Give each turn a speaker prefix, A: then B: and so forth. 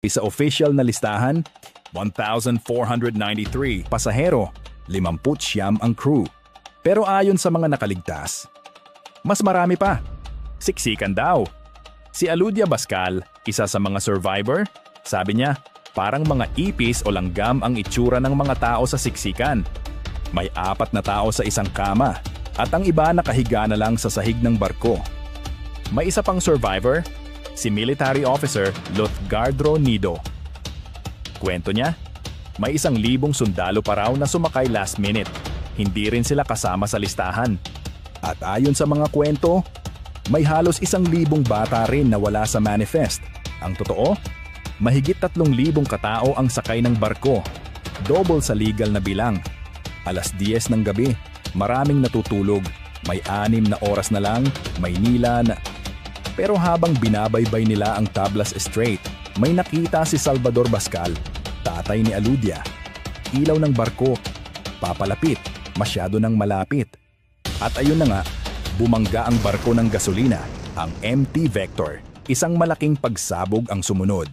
A: Sa official na listahan, 1,493 pasahero, 59 ang crew. Pero ayon sa mga nakaligtas, mas marami pa. Siksikan daw. Si Aludia Bascal, isa sa mga survivor, sabi niya, parang mga ipis o langgam ang itsura ng mga tao sa siksikan. May 4 na tao sa isang kama at ang iba nakahiga na lang sa sahig ng barko. May isa pang survivor, si Military Officer Lutgardro Nido. Kwento niya, may 1,000 sundalo pa raw na sumakay last minute. Hindi rin sila kasama sa listahan. At ayon sa mga kwento, may halos 1,000 bata rin na wala sa manifest. Ang totoo, mahigit 3,000 katao ang sakay ng barko. Double sa legal na bilang. 10:00 ng gabi, maraming natutulog. May 6 na oras na lang, Maynila na. Pero habang binabaybay nila ang Tablas Strait, may nakita si Salvador Bascal, tatay ni Aludia. Ilaw ng barko, papalapit, masyado nang malapit. At ayun na nga, bumangga ang barko ng gasolina, ang MT Vector. Isang malaking pagsabog ang sumunod.